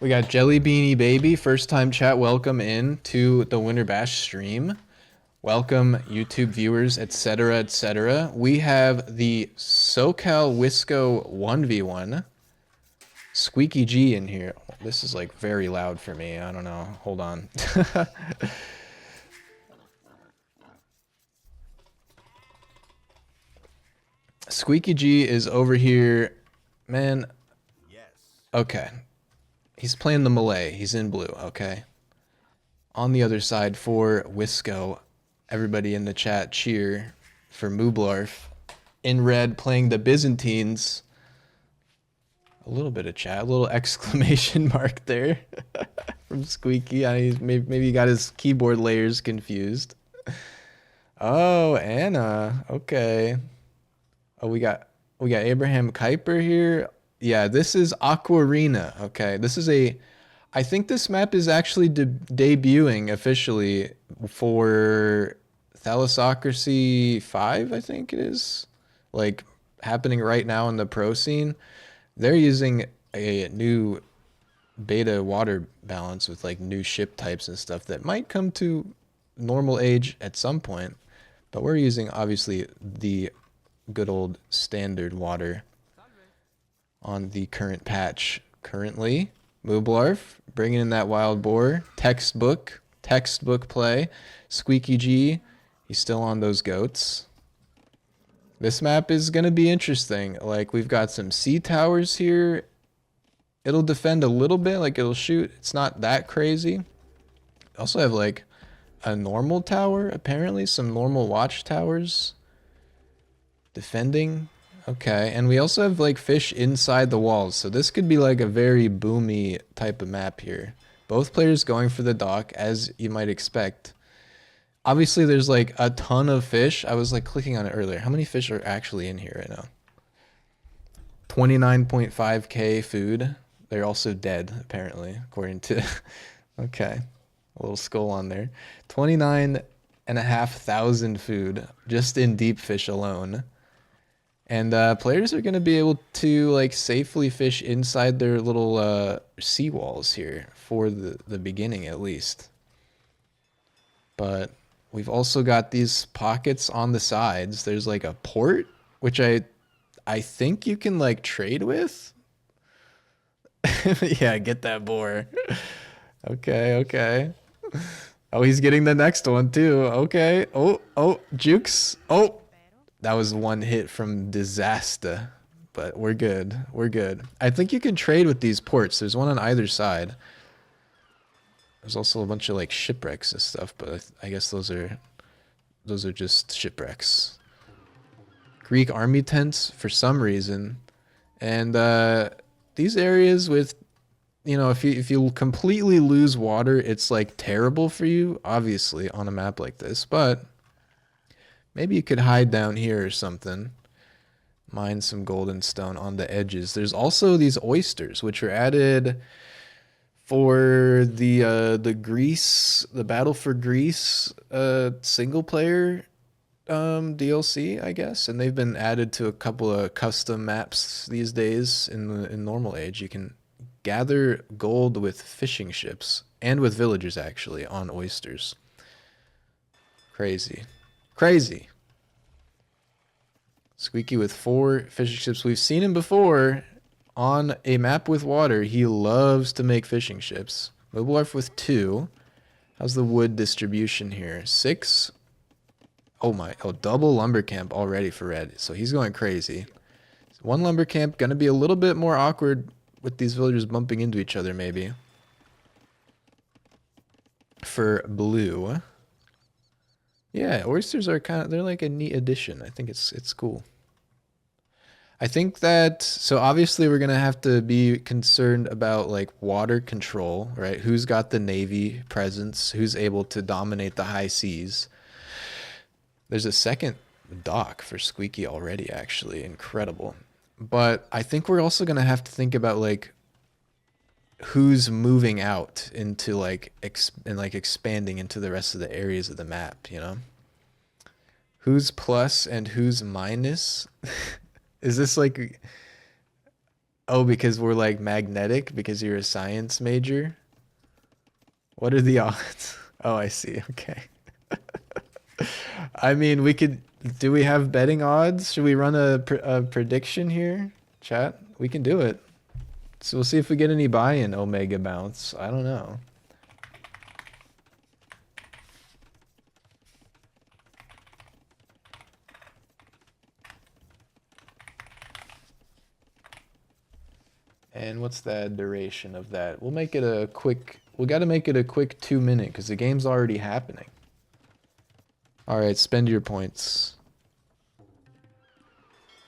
We got Jelly Beanie Baby, first time chat. Welcome in to the Winter Bash stream. Welcome YouTube viewers, etc., etc. We have the SoCal Wisco 1v1. Squeekyg in here. This is like very loud for me. I don't know. Hold on. Squeekyg is over here. Man. Okay. He's playing the Malay. He's in blue. Okay. On the other side for Wisco, everybody in the chat cheer for mublarf. In red, playing the Byzantines. A little bit of chat, a little exclamation mark there from Squeaky. Maybe he got his keyboard layers confused. Oh, Anna. Okay. Oh, we got Abraham Kuiper here. Yeah, this is Aquarina. Okay, this is I think this map is actually debuting officially for Thalassocracy 5, I think it is. Like, happening right now in the pro scene. They're using a new beta water balance with, like, new ship types and stuff that might come to normal age at some point. But we're using, obviously, the good old standard water on the current patch currently. Mublarf, bringing in that wild boar. Textbook play. Squeekyg, he's still on those goats. This map is going to be interesting. Like, we've got some sea towers here. It'll defend a little bit, like it'll shoot. It's not that crazy. Also have like a normal tower, apparently. Some normal watchtowers. Defending. Okay, and we also have like fish inside the walls, so this could be like a very boomy type of map here. Both players going for the dock, as you might expect. Obviously, there's like a ton of fish. I was like clicking on it earlier. How many fish are actually in here right now? 29.5k food. They're also dead, apparently, according to... Okay, a little skull on there. 29,500 food, just in deep fish alone. And players are going to be able to like safely fish inside their little seawalls here for the beginning at least. But we've also got these pockets on the sides. There's like a port, which I think you can like trade with. Yeah, get that boar. Okay, okay. Oh, he's getting the next one too. Okay. Oh, jukes. Oh. That was one hit from disaster, but we're good. We're good. I think you can trade with these ports. There's one on either side. There's also a bunch of like shipwrecks and stuff, but I guess those are just shipwrecks. Greek army tents for some reason, and these areas with, you know, if you completely lose water, it's like terrible for you, obviously, on a map like this, but. Maybe you could hide down here or something. Mine some golden stone on the edges. There's also these oysters, which are added for the Greece, the Battle for Greece single player DLC, I guess. And they've been added to a couple of custom maps these days in normal age. You can gather gold with fishing ships and with villagers actually on oysters. Crazy. Crazy. Squeaky with 4 fishing ships. We've seen him before on a map with water. He loves to make fishing ships. Mublarf with 2. How's the wood distribution here? 6. Oh my. Oh, double lumber camp already for red. So he's going crazy. 1 lumber camp. Going to be a little bit more awkward with these villagers bumping into each other maybe. For blue. Yeah, oysters are they're like a neat addition. I think it's cool. I think that, so obviously we're going to have to be concerned about like water control, right? Who's got the Navy presence? Who's able to dominate the high seas? There's a second dock for Squeaky already, actually. Incredible. But I think we're also going to have to think about like who's moving out into like expanding into the rest of the areas of the map, you know? Who's plus and who's minus? Is this like Oh, because we're like magnetic because you're a science major? What are the odds? Oh, I see. Okay. I mean, we could. Do we have betting odds? Should we run a prediction here, chat? We can do it. So we'll see if we get any buy-in Omega bounce. I don't know. And what's the duration of that? We'll make it a quick. We got to make it a quick 2 minute because the game's already happening. All right, spend your points.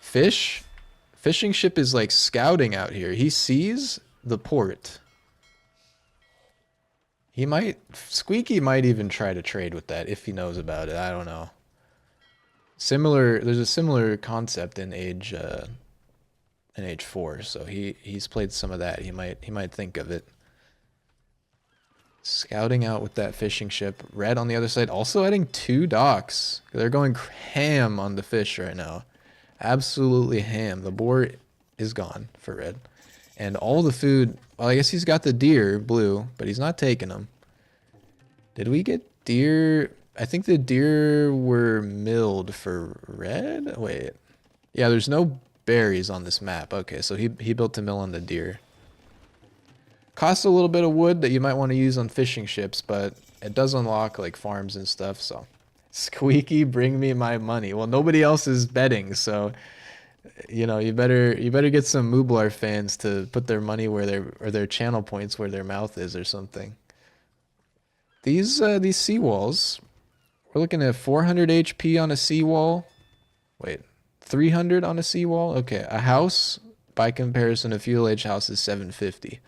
Fish? Fishing ship is like scouting out here. He sees the port. He might... Squeaky might even try to trade with that if he knows about it. I don't know. There's a similar concept in Age 4, so he's played some of that. He might think of it. Scouting out with that fishing ship. Red on the other side also adding 2 docks. They're going ham on the fish right now. Absolutely ham. The boar is gone for red. And all the food... Well, I guess he's got the deer, blue, but he's not taking them. Did we get deer? I think the deer were milled for red? Wait. Yeah, there's no berries on this map. Okay, so he built a mill on the deer. Costs a little bit of wood that you might want to use on fishing ships, but it does unlock like farms and stuff, so. Squeaky, bring me my money. Well, nobody else is betting, so you know, you better get some mublarf fans to put their money where their channel points where their mouth is or something. These seawalls, we're looking at 400 HP on a seawall. Wait, 300 on a seawall? Okay, a house by comparison, a feudal age house is 750.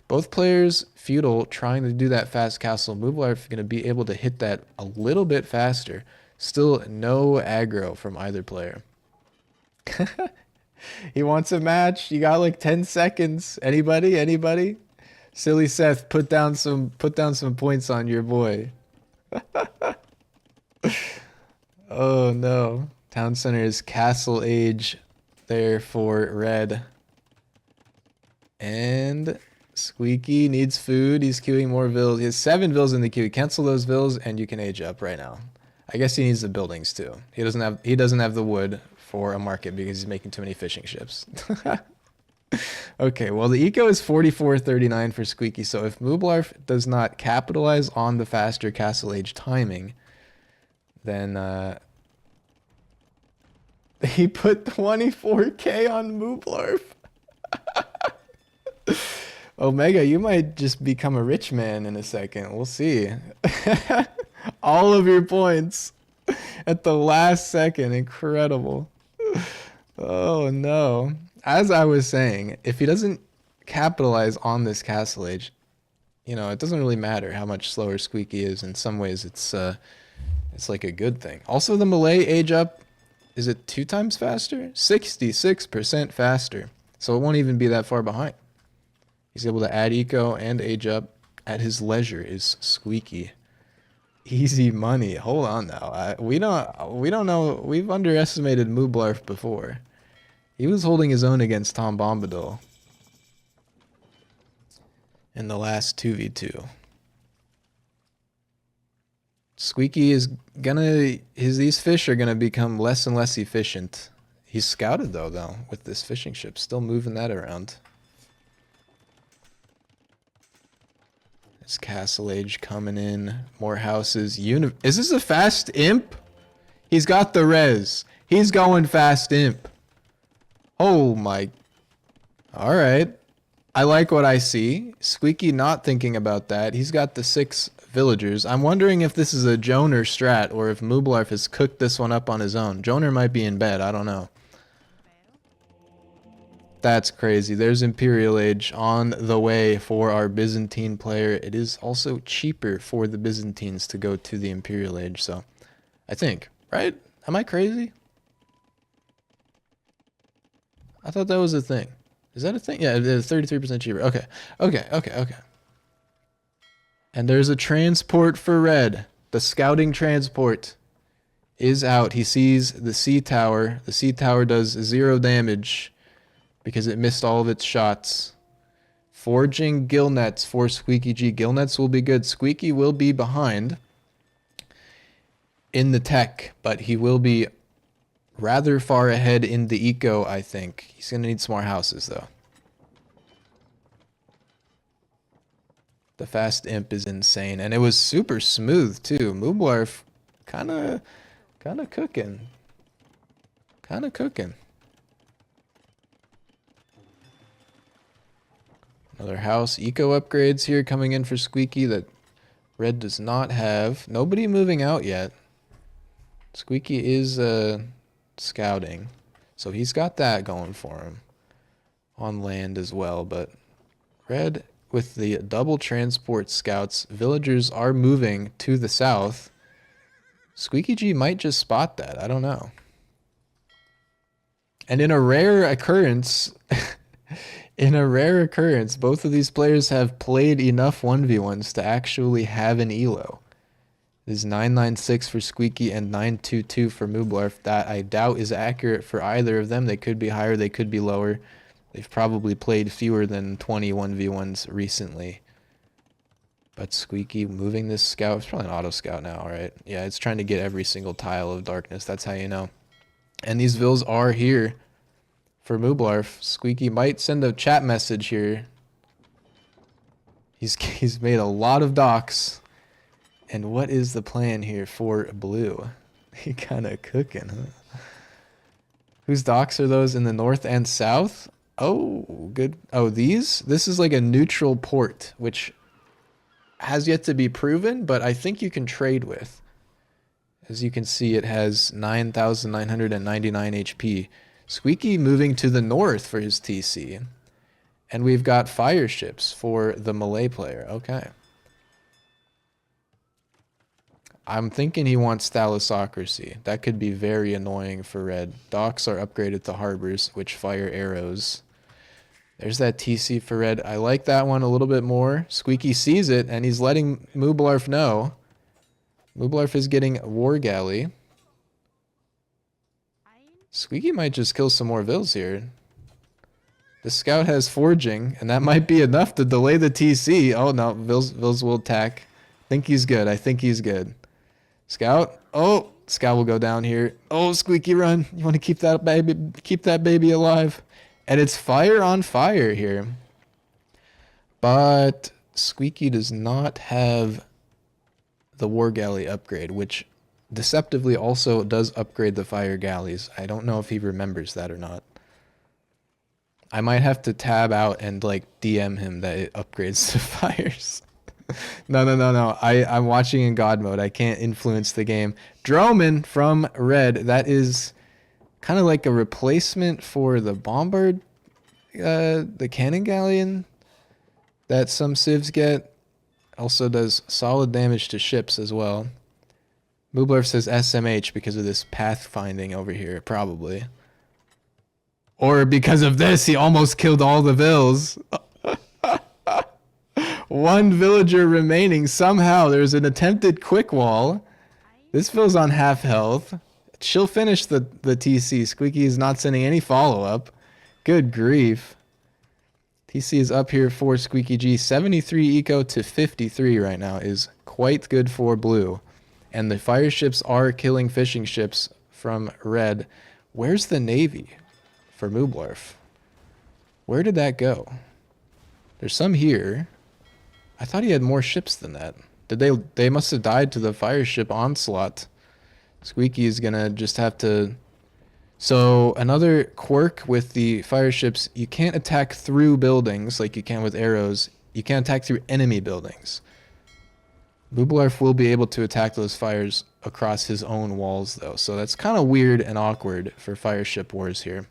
Both players, feudal, trying to do that fast castle. Mublarf going to be able to hit that a little bit faster. Still no aggro from either player. He wants a match. You got like 10 seconds. Anybody? Anybody? Silly Seth, put down some points on your boy. Oh no. Town center is castle age there for red. And Squeaky needs food. He's queuing more vills. He has 7 vills in the queue. Cancel those vills and you can age up right now. I guess he needs the buildings too. He doesn't have the wood for a market because he's making too many fishing ships. Okay, well the eco is 44.39 for Squeaky, so if Mublarf does not capitalize on the faster castle age timing, then he put 24k on Mublarf. Omega, you might just become a rich man in a second. We'll see. All of your points at the last second. Incredible. Oh no. As I was saying, if he doesn't capitalize on this castle age, you know, it doesn't really matter how much slower Squeaky is. In some ways, it's like a good thing. Also, the Malay age up, is it 2 times faster? 66% faster. So it won't even be that far behind. He's able to add eco and age up at his leisure is Squeaky. Easy money. Hold on now. We don't know. We've underestimated Mublarf before. He was holding his own against Tom Bombadil in the last 2v2. Squeaky is gonna... These fish are gonna become less and less efficient. He's scouted though with this fishing ship. Still moving that around. This castle age coming in. More houses. Is this a fast imp? He's got the res. He's going fast imp. Oh my. Alright. I like what I see. Squeaky not thinking about that. He's got the 6 villagers. I'm wondering if this is a Joner strat or if Mublarf has cooked this one up on his own. Joner might be in bed. I don't know. That's crazy. There's Imperial Age on the way for our Byzantine player. It is also cheaper for the Byzantines to go to the Imperial Age, so I think, right? Am I crazy? I thought that was a thing. Is that a thing? Yeah, it's 33% cheaper. Okay. And there's a transport for red. The scouting transport is out. He sees the sea tower. The sea tower does 0 damage. because it missed all of its shots. Forging gill nets for Squeekyg. Gill nets will be good. Squeaky will be behind in the tech, but he will be rather far ahead in the eco, I think. He's going to need some more houses, though. The fast imp is insane, and it was super smooth, too. mublarf kind of cooking. Kind of cooking. Another house. Eco upgrades here coming in for Squeaky that red does not have. Nobody moving out yet. Squeaky is scouting, so he's got that going for him on land as well. But red with the double transport scouts, villagers are moving to the south. Squeekyg might just spot that. I don't know. And in a rare occurrence, both of these players have played enough 1v1s to actually have an elo. It is 996 for Squeaky and 922 for mublarf. That I doubt is accurate for either of them. They could be higher, they could be lower. They've probably played fewer than 20 1v1s recently. But Squeaky moving this scout. It's probably an auto scout now, right? Yeah, it's trying to get every single tile of darkness. That's how you know. And these vills are here for mublarf. Squeaky might send a chat message here. He's made a lot of docks. And what is the plan here for blue? He kind of cooking, huh? Whose docks are those in the north and south? Oh, good. Oh, these? This is like a neutral port, which has yet to be proven, but I think you can trade with. As you can see, it has 9,999 HP. Squeaky moving to the north for his TC. And we've got fire ships for the Malay player. Okay. I'm thinking he wants thalassocracy. That could be very annoying for red. Docks are upgraded to harbors, which fire arrows. There's that TC for red. I like that one a little bit more. Squeaky sees it, and he's letting mublarf know. mublarf is getting war galley. Squeaky might just kill some more vills here. The scout has forging, and that might be enough to delay the TC. Oh no, vills will attack. I think he's good. I think he's good. Scout. Oh, scout will go down here. Oh, Squeaky, run. You want to keep that baby alive. And it's fire on fire here. But Squeaky does not have the war galley upgrade, which deceptively also does upgrade the fire galleys. I don't know if he remembers that or not. I might have to tab out and like DM him that it upgrades the fires. No. I'm watching in God mode. I can't influence the game. Droman from red. That is kind of like a replacement for the bombard, the cannon galleon that some civs get. Also does solid damage to ships as well. mublarf says SMH because of this pathfinding over here, probably. Or because of this, he almost killed all the vills. One villager remaining. Somehow there's an attempted quick wall. This vill's on half health. She'll finish the TC. Squeaky is not sending any follow-up. Good grief. TC is up here for Squeekyg. 73 eco to 53 right now is quite good for blue. And the fire ships are killing fishing ships from red. Where's the navy for mublarf? Where did that go? There's some here. I thought he had more ships than that. They must have died to the fire ship onslaught. Squeaky is gonna just have to... So another quirk with the fire ships, you can't attack through buildings like you can with arrows. You can't attack through enemy buildings. mublarf will be able to attack those fires across his own walls though. So that's kind of weird and awkward for fire ship wars here.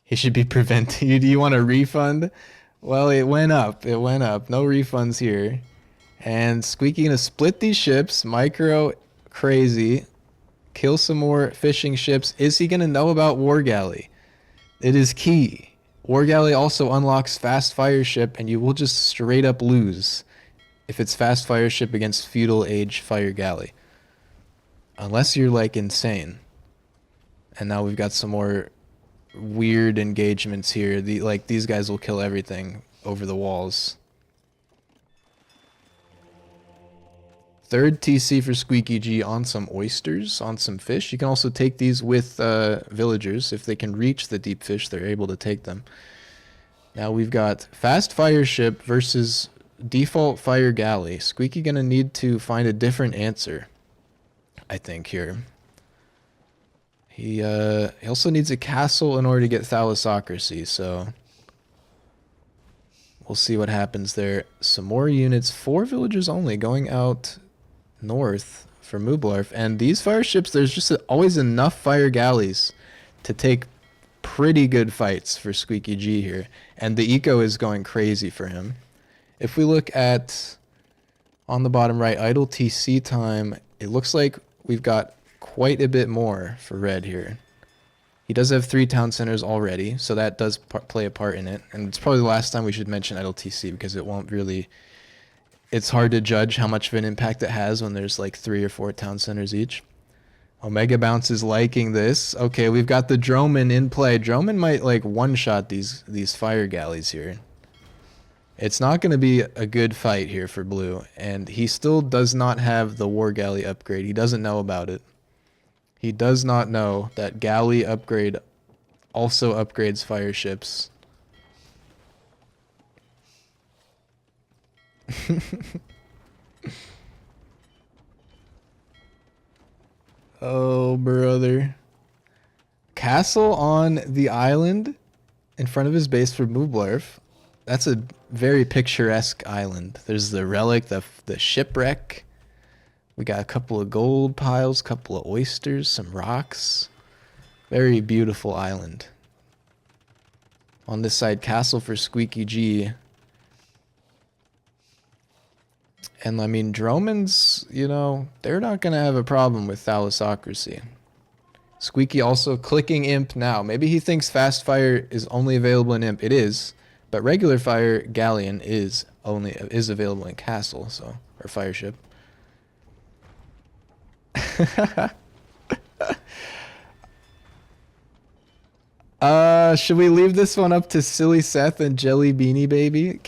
He should be prevented. Do you want a refund? Well, it went up. It went up. No refunds here. And Squeaky gonna split these ships. Micro crazy. Kill some more fishing ships. Is he gonna know about war galley? It is key. War galley also unlocks fast fire ship, and you will just straight up lose if it's fast fire ship against feudal age fire galley. Unless you're like insane. And now we've got some more weird engagements here. Like these guys will kill everything over the walls. Third TC for Squeekyg on some oysters, on some fish. You can also take these with villagers. If they can reach the deep fish, they're able to take them. Now we've got fast fire ship versus default fire galley. Squeeky gonna need to find a different answer, I think, here. He also needs a castle in order to get thalassocracy, so we'll see what happens there. Some more units, 4 villagers only, going out north for Mublarf. And these fire ships, there's just always enough fire galleys to take pretty good fights for Squeekyg here. And the eco is going crazy for him. If we look at, on the bottom right, idle TC time, it looks like we've got quite a bit more for red here. He does have 3 town centers already, so that does play a part in it. And it's probably the last time we should mention idle TC, because it won't really... It's hard to judge how much of an impact it has when there's like 3 or 4 town centers each. Omega Bounce is liking this. Okay, we've got the Droman in play. Droman might like one-shot these fire galleys here. It's not going to be a good fight here for blue, and he still does not have the war galley upgrade. He doesn't know about it. He does not know that galley upgrade also upgrades fire ships. Oh, brother. Castle on the island in front of his base for Mublarf. That's a very picturesque island. There's the relic, the shipwreck. We got a couple of gold piles, couple of oysters, some rocks. Very beautiful island. On this side, castle for Squeekyg. And I mean, Dromans, you know, they're not going to have a problem with thalassocracy. Squeaky also clicking imp now. Maybe he thinks fast fire is only available in imp. It is, but regular fire galleon is available in castle, so, or fire ship. Should we leave this one up to Silly Seth and Jelly Beanie Baby?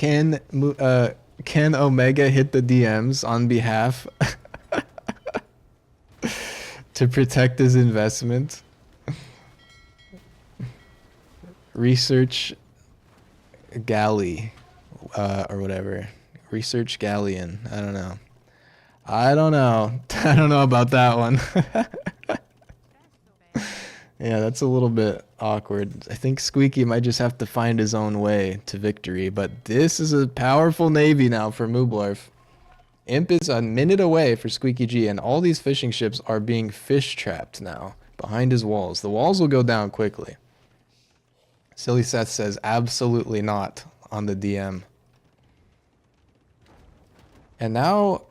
Can Omega hit the DMs on behalf to protect his investment? Research galley, or whatever. Research galleon. I don't know. I don't know about that one. Yeah, that's a little bit awkward. I think Squeaky might just have to find his own way to victory, but this is a powerful navy now for Mublarf. Imp is a minute away for Squeekyg, and all these fishing ships are being fish trapped now behind his walls. The walls will go down quickly. Silly Seth says absolutely not on the DM. And now,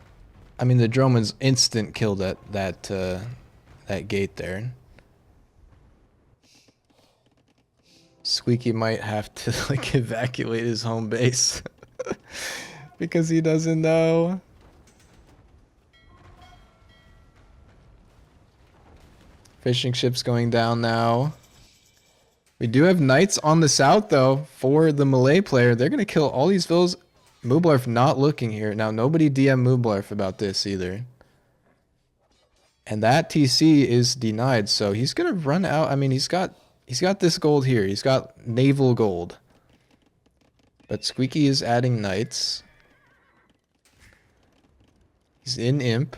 I mean, the Droman's instant killed that gate there. Squeaky might have to like evacuate his home base because he doesn't know. Fishing ships going down now. We do have knights on the south though for the Malay player. They're gonna kill all these villas. Mublarf not looking here. Now nobody DM Mublarf about this either. And that TC is denied, so he's gonna run out. I mean, he's got this gold here. He's got naval gold. But Squeaky is adding knights. He's in imp.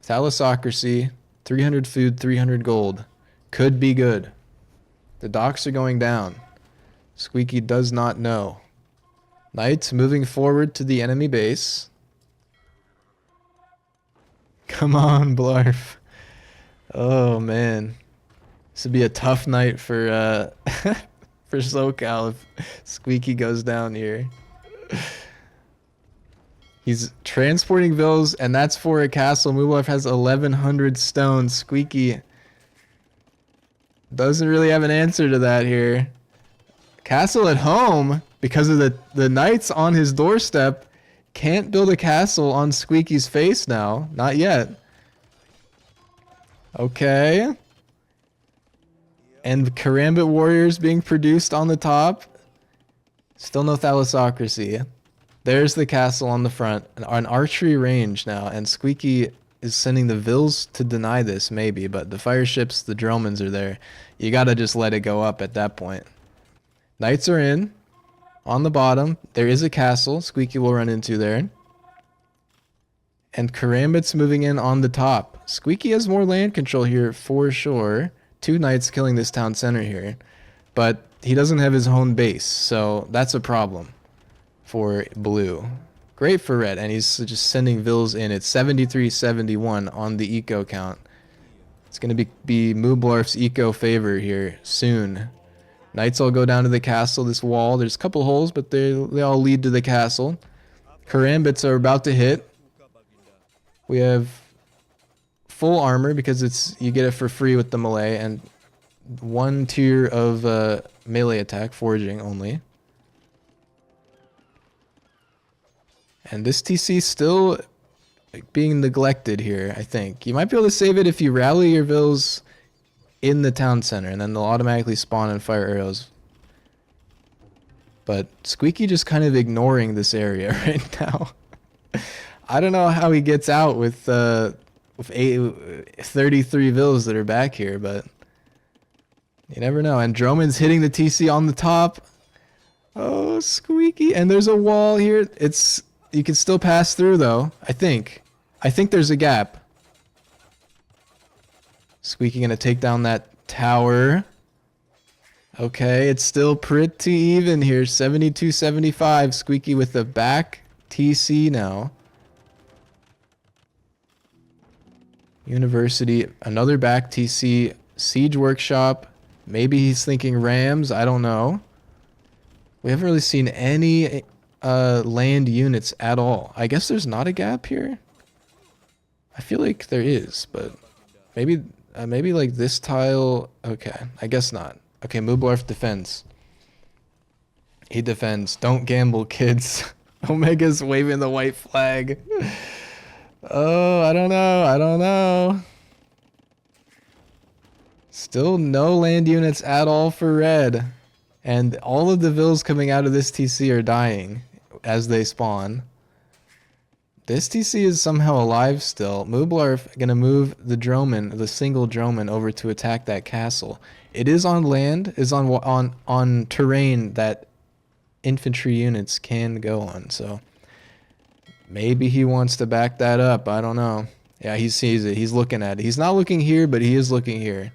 Thalassocracy. 300 food, 300 gold. Could be good. The docks are going down. Squeaky does not know. Knights moving forward to the enemy base. Come on, Blarf. Oh, man. This would be a tough night for for SoCal if Squeaky goes down here. He's transporting villas, and that's for a castle. Mublarf has 1,100 stones. Squeaky doesn't really have an answer to that here. Castle at home, because of the knights on his doorstep. Can't build a castle on Squeaky's face now. Not yet. Okay. And Karambit Warriors being produced on the top. Still no Thalassocracy. There's the castle on the front. An archery range now. And Squeeky is sending the Vils to deny this, maybe. But the fire ships, the Dromans are there. You gotta just let it go up at that point. Knights are in. On the bottom, there is a castle Squeeky will run into there. And Karambit's moving in on the top. Squeeky has more land control here for sure. 2 knights killing this town center here. But he doesn't have his own base, so that's a problem for blue. Great for red, and he's just sending Vils in. It's 73-71 on the eco count. It's going to be mublarf's eco favor here soon. Knights all go down to the castle, this wall. There's a couple holes, but they all lead to the castle. Karambits are about to hit. We have full armor because you get it for free with the melee, and 1 tier of melee attack, forging only. And this TC still being neglected here, I think. You might be able to save it if you rally your Vils in the town center, and then they'll automatically spawn and fire arrows. But Squeeky just kind of ignoring this area right now. I don't know how he gets out with 33 Vils that are back here, but you never know. And Droman's hitting the TC on the top. Oh, Squeeky. And there's a wall here. You can still pass through, though, I think. I think there's a gap. Squeeky gonna take down that tower. Okay, it's still pretty even here. 72-75. Squeeky with the back TC now. University, another back TC. Siege Workshop. Maybe he's thinking Rams. I don't know. We haven't really seen any land units at all. I guess there's not a gap here. I feel like there is, but maybe like this tile. Okay, I guess not. Okay, mublarf defends. He defends. Don't gamble, kids. Omega's waving the white flag. Oh, I don't know. Still no land units at all for red. And all of the Vils coming out of this TC are dying as they spawn. This TC is somehow alive still. Mublarf gonna move the Droman, the single Droman, over to attack that castle. It is on land, is on terrain that infantry units can go on, so maybe he wants to back that up. I don't know. Yeah, he sees it. He's looking at it. He's not looking here, but he is looking here.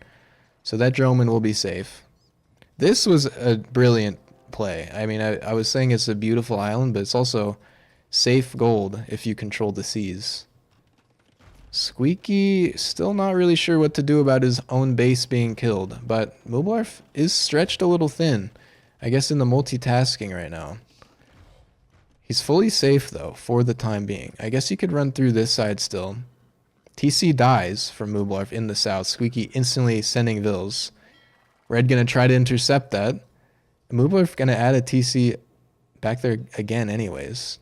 So that Droman will be safe. This was a brilliant play. I mean, I was saying it's a beautiful island, but it's also safe gold if you control the seas. Squeeky still not really sure what to do about his own base being killed, but mublarf is stretched a little thin, I guess, in the multitasking right now. He's fully safe, though, for the time being. I guess he could run through this side still. TC dies from mublarf in the south. Squeeky instantly sending Vils. Red gonna try to intercept that. Mublarf gonna add a TC back there again anyways.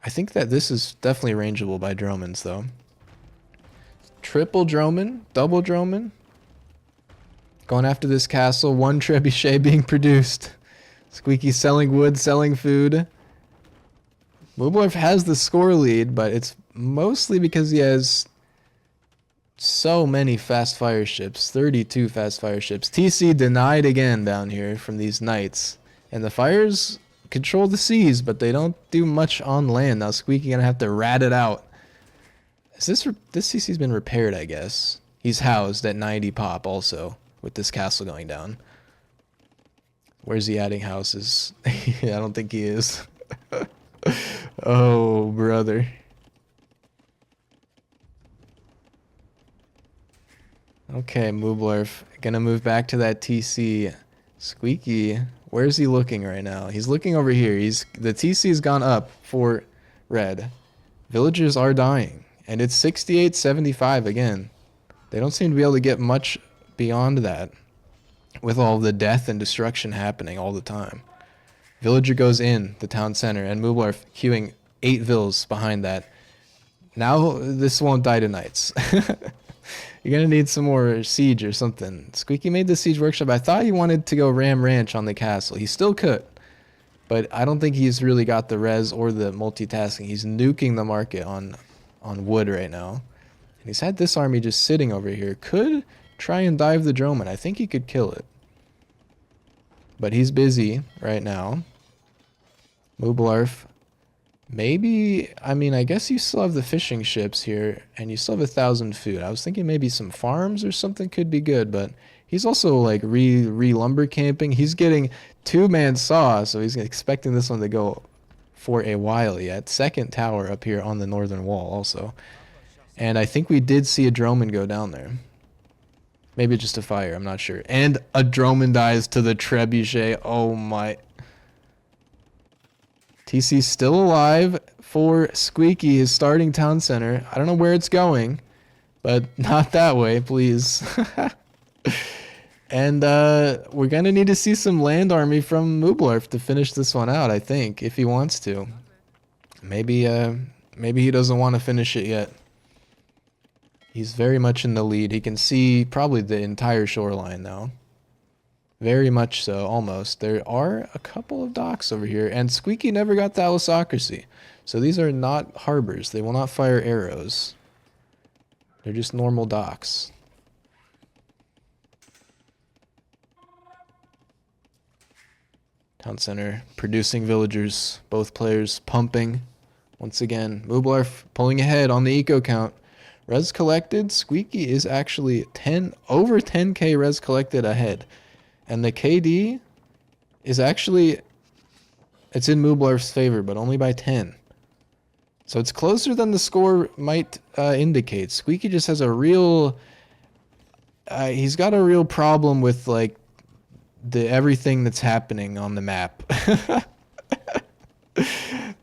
I think that this is definitely rangeable by Dromans, though. Triple Droman, double Droman. Going after this castle. 1 trebuchet being produced. Squeeky selling wood, selling food. Mublarf has the score lead, but it's mostly because he has so many fast fire ships. 32 fast fire ships. TC denied again down here from these knights. And the fires control the seas, but they don't do much on land. Now Squeeky gonna have to rat it out. This CC's been repaired, I guess. He's housed at 90 pop also, with this castle going down. Where's he adding houses? Yeah, I don't think he is. Oh, brother. Okay, mublarf gonna move back to that TC. Squeeky, where's he looking right now? He's looking over here. The TC's gone up for red. Villagers are dying, and it's 68-75 again. They don't seem to be able to get much beyond that with all the death and destruction happening all the time. Villager goes in the town center, and mublarf queuing 8 Vils behind that. Now this won't die to knights. You're gonna need some more siege or something. Squeaky made the siege workshop. I thought he wanted to go ram ranch on the castle. He still could, but I don't think he's really got the res or the multitasking. He's nuking the market on wood right now. And he's had this army just sitting over here. Could try and dive the drone. I think he could kill it. But he's busy right now. Mublarf. Maybe, I mean, I guess you still have the fishing ships here, and you still have 1,000 food. I was thinking maybe some farms or something could be good, but he's also like lumber camping. He's getting 2-man saw, so he's expecting this one to go for a while yet. Second tower up here on the northern wall also. And I think we did see a droman go down there. Maybe just a fire, I'm not sure. And a droman dies to the trebuchet. Oh my. TC's still alive for Squeaky, his starting town center. I don't know where it's going, but not that way, please. And we're going to need to see some land army from Mublarf to finish this one out, I think, if he wants to. Maybe he doesn't want to finish it yet. He's very much in the lead. He can see probably the entire shoreline now. Very much so, almost. There are a couple of docks over here, and Squeaky never got the Allosaocracy. So these are not harbors. They will not fire arrows. They're just normal docks. Town center producing villagers. Both players pumping. Once again, Mublarf pulling ahead on the eco count. Res collected, Squeaky is actually over 10k res collected ahead. And the KD is actually, it's in Mublarf's favor, but only by 10. So it's closer than the score might indicate. Squeaky just has a real, he's got a real problem with like everything that's happening on the map.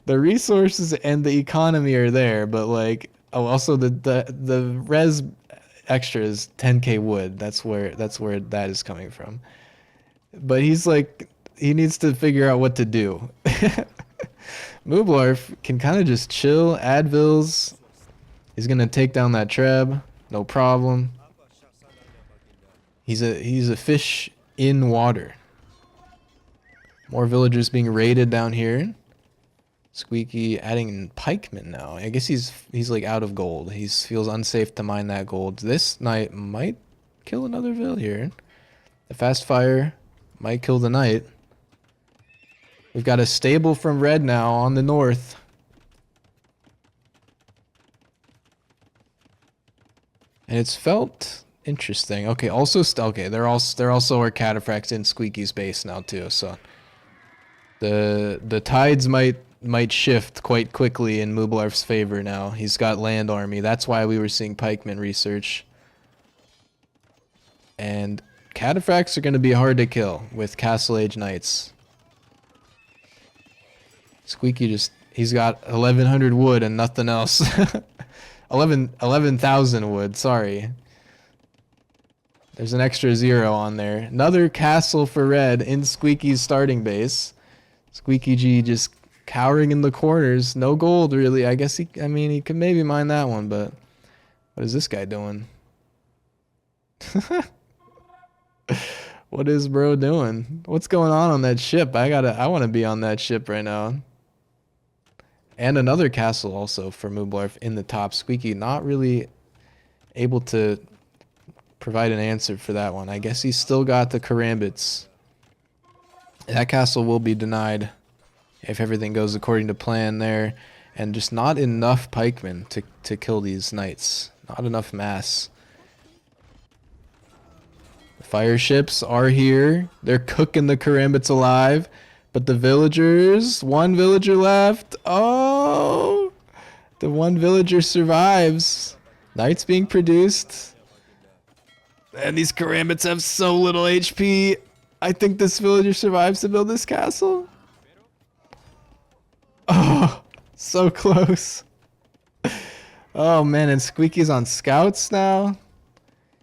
The resources and the economy are there, but like, oh, also the res extra is 10k wood. That's where that is coming from. But he's like, he needs to figure out what to do. Mublarf can kind of just chill. Advils. He's gonna take down that treb, no problem. He's a fish in water. More villagers being raided down here. Squeaky adding pikemen now. I guess he's like out of gold. He feels unsafe to mine that gold. This knight might kill another vill here. The fast fire might kill the knight. We've got a stable from red now on the north. And it's felt interesting. Okay, also okay, there also are cataphracts in Squeaky's base now too, so the tides might shift quite quickly in Mublarf's favor now. He's got land army. That's why we were seeing pikeman research. And cataphracts are going to be hard to kill with Castle Age Knights. Squeaky he's got 1,100 wood and nothing else. 11,000 wood, sorry. There's an extra 0 on there. Another castle for red in Squeaky's starting base. Squeekyg just cowering in the corners. No gold, really. I guess he could maybe mine that one, but what is this guy doing? What is bro doing? What's going on that ship? I want to be on that ship right now. And another castle also for Mublarf in the top. Squeaky not really able to provide an answer for that one. I guess he's still got the karambits. That castle will be denied if everything goes according to plan there. And just not enough pikemen to kill these knights. Not enough mass. The fire ships are here. They're cooking the karambits alive. But the villagers, one villager left. Oh, the one villager survives. Knights being produced. And these karambits have so little HP. I think this villager survives to build this castle. Oh, so close. Oh man, and Squeaky's on scouts now.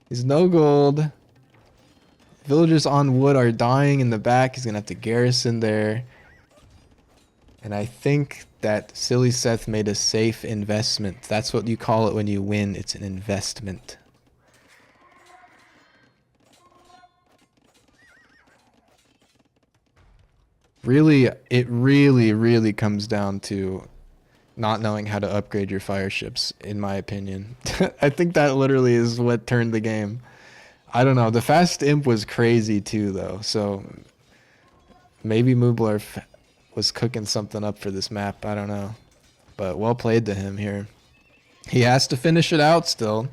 He's no gold. Villagers on wood are dying in the back. He's gonna have to garrison there. And I think that Silly Seth made a safe investment. That's what you call it when you win. It's an investment. Really, it really comes down to not knowing how to upgrade your fire ships, in my opinion. I think that literally is what turned the game. I don't know. The fast imp was crazy too, though. So maybe mublarf was cooking something up for this map. I don't know. But well played to him here. He has to finish it out still.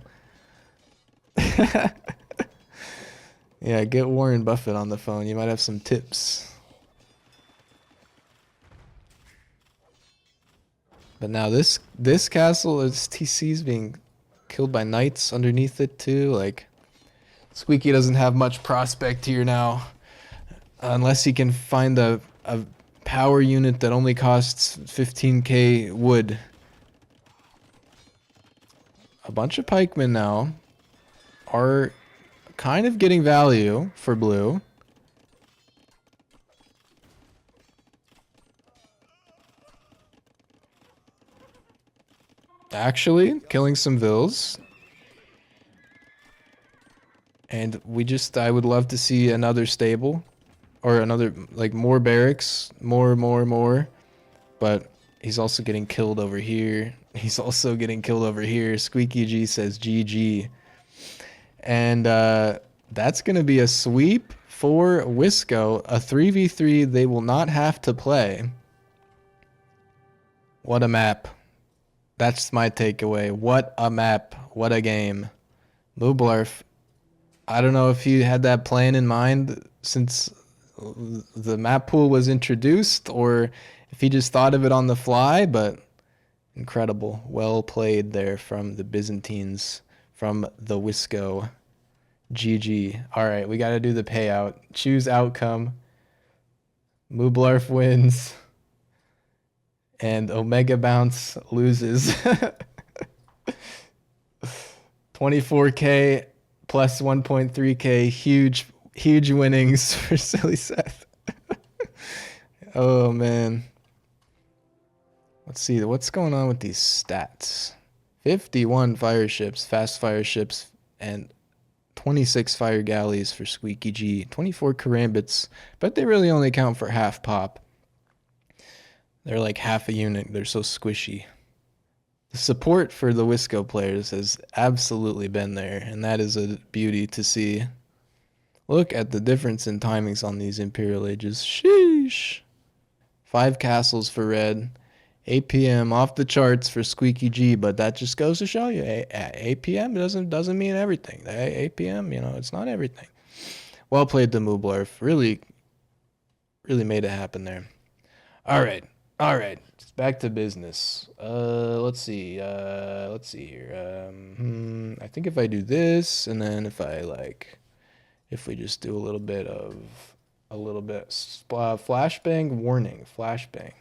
Yeah, get Warren Buffett on the phone. You might have some tips. But now this castle is TC's being killed by knights underneath it too. Like Squeeky doesn't have much prospect here now, unless he can find a power unit that only costs 15k wood. A bunch of pikemen now are kind of getting value for blue. Actually, killing some vills. And I would love to see another stable. Or another, like, more barracks. More. But he's also getting killed over here. He's also getting killed over here. Squeekyg says GG. And that's going to be a sweep for Wisco. A 3v3 they will not have to play. What a map. That's my takeaway. What a map. What a game. mublarf, I don't know if he had that plan in mind since the map pool was introduced or if he just thought of it on the fly, but incredible. Well played there from the Byzantines, from the Wisco. GG. All right, we got to do the payout. Choose outcome. mublarf wins. And Omega Bounce loses. 24k plus 1.3k. Huge winnings for Silly Seth. Oh, man. Let's see. What's going on with these stats? 51 fire ships, fast fire ships, and 26 fire galleys for Squeekyg. 24 karambits, but they really only count for half pop. They're like half a unit. They're so squishy. The support for the Wisco players has absolutely been there, and that is a beauty to see. Look at the difference in timings on these Imperial Ages. Sheesh. 5 castles for red. 8 p.m. off the charts for Squeekyg, but that just goes to show you, 8 p.m. doesn't mean everything. 8 p.m., it's not everything. Well played to mublarf. Really made it happen there. All right. Back to business. Let's see here. I think if I do this, and then if we just do a little bit flashbang warning, flashbang.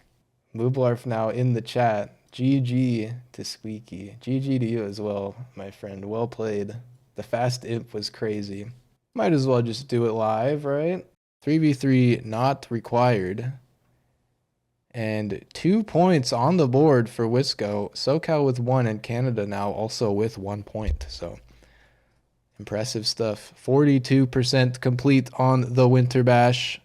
mublarf now in the chat. GG to Squeeky. GG to you as well, my friend. Well played. The fast imp was crazy. Might as well just do it live, right? 3v3 not required. And 2 points on the board for Wisco. SoCal with 1 and Canada now also with 1 point. So impressive stuff. 42% complete on the Winter Bash.